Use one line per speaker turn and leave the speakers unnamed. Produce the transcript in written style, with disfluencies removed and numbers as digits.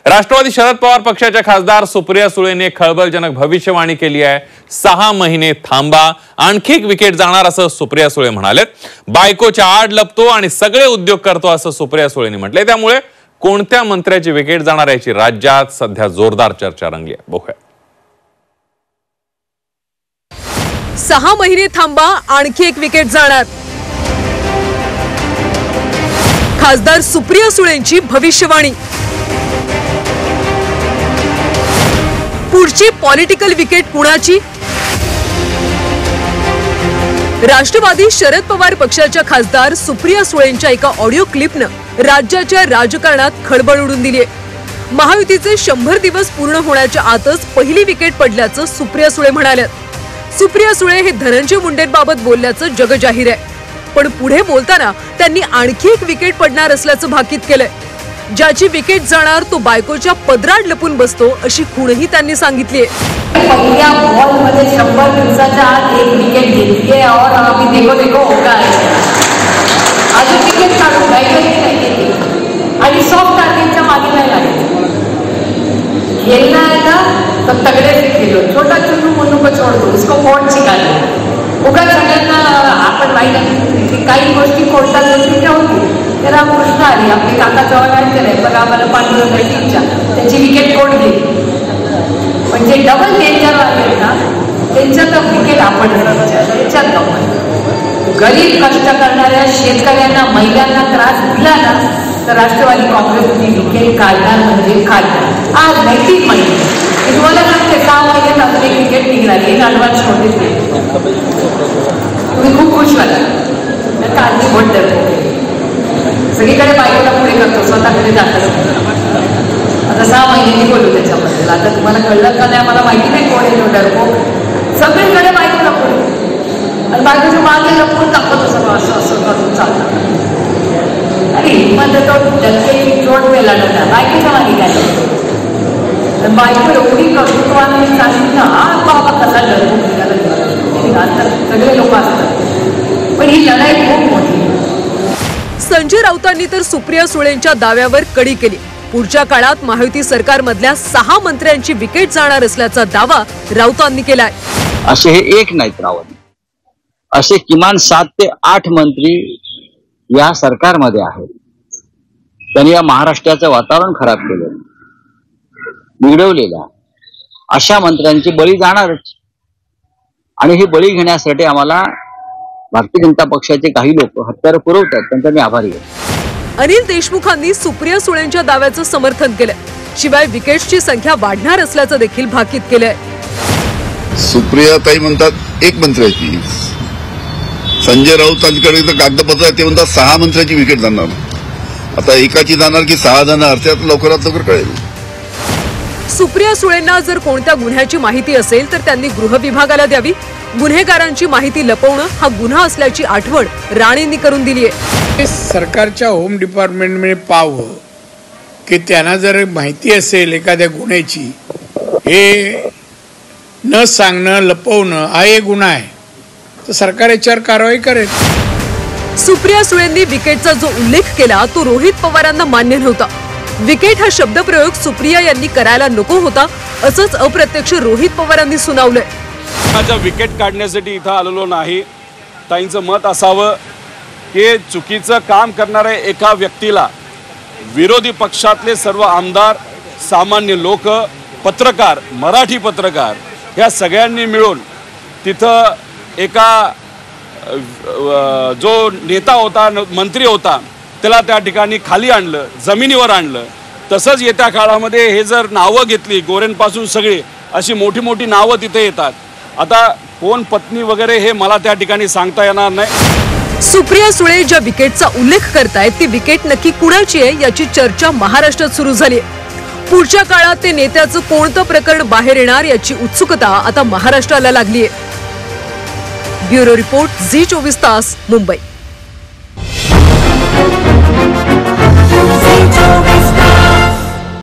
राष्ट्रवादी शरद पवार पक्षाच्या खासदार सुप्रिया सुळेने खळबळजनक भविष्यवाणी केली आहे। 6 महिने थांबा, आणखी एक विकेट जाणार असं सुप्रिया सुळे म्हणालेत। बायकोच्या आड लपतो आणि सगळे उद्योग करतो असं सुप्रिया सुळेंनी म्हटले। त्यामुळे कोणत्या मंत्र्याची विकेट जाणार याची राज्यात सध्या जोरदार चर्चा रंगली आहे। बघूया।
6 महिने थांबा, आणखी एक विकेट जाणार। खासदार सुप्रिया सुळेंची भविष्यवाणी। पुढची पॉलिटिकल विकेट कुणाची? राष्ट्रवादी शरद पवार पक्षाच्या खासदार सुप्रिया सुळेंच्या एका ऑडिओ क्लिपनं राज्याच्या राजकारणात खळबळ उडून दिली आहे। महायुतीचे 100 दिवस पूर्ण होण्याच्या आतच पहिली विकेट पडल्याचं सुप्रिया सुळे म्हणाल्यात। सुप्रिया सुळे हे धनंजय मुंडेंबाबत बोलल्याचं जगजाहीर आहे, पण पुढे बोलताना त्यांनी आणखी एक विकेट पडणार असल्याचं भाकीत केलंय। ज्याची विकेट जाणार तो बायकोच्या पदरात लपून बसतो अशी खूणही त्यांनी सांगितली आहे।
पहिल्या बॉलमध्ये 100 दिवसाच्या आत एक विकेट घेतली आहे और अभी देखो होगा अजून विकेट काढून नाही आणि सॉफ्ट टार्गेटच्या मागे नाही लागेल। खेलना है ना तो तगड़े से खेलो, छोटा चुनू मुन्नू को छोड़ दो, उसको कोर्ट सिखाना। उगा सगळ्यांना आपण माहिती काही गोष्टी कोर्टात गोष्टीच्या होती। तर कृष्ण आली आपले काका चव्हाण आहेत बघा आम्हाला पांडुरंग टीमच्या त्याची विकेट कोर्ट गेली, पण जे डबल डेंजर आले ना त्यांच्यात विकेट आपण त्याच्यात गरीब कष्ट करणाऱ्या शेतकऱ्यांना महिलांना त्रास दिला ना तर राष्ट्रवादी काँग्रेसने विकेट काढणार म्हणजे काढणार। आज नैतिक माहिती तुम्हाला सांगते 6 महिन्यात अजून एक विकेट निघणार हे ॲडव्हान्स नोटीस नाही। तुम्ही खूप खुश व्हाल काळजी भोट धरतो सगळीकडे बायकोला पुढे करतो, स्वतःकडे जातो। आता 6 महिन्यांनी बोलू त्याच्याबद्दल। आता तुम्हाला कळलं का नाही मला माहिती नाही कोण आहे डरपो, सगळीकडे बायकोला पुढे आणि बायकोच्या मागे लपून टाकत असं करून चालतं। अरे मध्ये तो डरके जोड मेला ना बायकोच्या मागे काय बायको एवढी कर्तृत्वाने सांगितलं हा बाबा कसा डरपो निघाला सगळे लोक असतात, पण ही लढाई खूप मोठी।
संजय राऊतांनी तर सुप्रिया सुळेंच्या दाव्यावर कडी केली। पुढच्या काळात महायुती सरकारमधल्या 6 मंत्र्यांची विकेट जाणार असल्याचा दावा राऊतांनी केलाय।
असे हे एक नाहीत रावत, असे किमान 7 ते 8 मंत्री या सरकारमध्ये आहेत। त्यांनी या महाराष्ट्राचं वातावरण खराब केलं, बिघडवलेलं। अशा मंत्र्यांची बळी जाणारच आणि ही बळी घेण्यासाठी आम्हाला भारतीय जनता पक्षाचे काही लोक हत्यारं पुरवतात, त्यांचा मी आभारी आहे।
अनिल देशमुखांनी सुप्रिया सुळेंच्या दाव्याचं समर्थन केलंय, शिवाय विकेट्सची संख्या वाढणार असल्याचं देखील भाकीत केलंय।
सुप्रिया ताई म्हणतात 1 मंत्र्याची, संजय राऊतांकडे तर कागदपत्र आहे ते म्हणतात 6 मंत्र्याची विकेट जाणार। आता एकाची जाणार की 6 जाणार त्यात लवकरात लवकर कळेल।
सुप्रिया सुळेंना जर कोणत्या गुन्ह्याची माहिती असेल तर त्यांनी गृह विभागाला द्यावी। गुन्हेगारांची माहिती लपवणं हा गुन्हा असल्याची आठवण राणेंनी करून दिली आहे।
सरकारच्या होम डिपार्टमेंटने पाहावं की त्यांना जर माहिती असेल एखाद्या गुन्ह्याची, हे न सांगणं लपवणं हा एक गुन्हा आहे, तर सरकार याच्यावर कारवाई करेल।
सुप्रिया सुळेंनी विकेटचा जो उल्लेख केला तो रोहित पवारांना मान्य नव्हता। विकेट हा शब्दप्रयोग सुप्रिया यांनी करायला नको होता असंच अप्रत्यक्ष रोहित पवारांनी सुनावलंय।
माझ्या विकेट काढण्यासाठी इथं आलेलो नाही। ताईंचं मत असावं की चुकीचं काम करणाऱ्या एका व्यक्तीला विरोधी पक्षातले सर्व आमदार, सामान्य लोक, पत्रकार, मराठी पत्रकार या सगळ्यांनी मिळून तिथं एका जो नेता होता, मंत्री होता, त्याला त्या ठिकाणी खाली आणलं, जमिनीवर आणलं। तसंच येत्या काळामध्ये हे जर नावं घेतली गोरेंपासून सगळी अशी मोठी मोठी नावं तिथे येतात। आता कोण पत्नी वगैरे हे मला त्या ठिकाणी सांगता येणार नाही।
सुप्रिया सुळे ज्या विकेटचा उल्लेख करतायत ती विकेट नक्की कुणाची आहे याची चर्चा महाराष्ट्रात सुरू झाली आहे। पुढच्या काळात ते नेत्याचं कोणतं प्रकरण बाहेर येणार याची उत्सुकता आता महाराष्ट्राला लागली आहे। ब्युरो रिपोर्ट, झी 24 तास, मुंबई।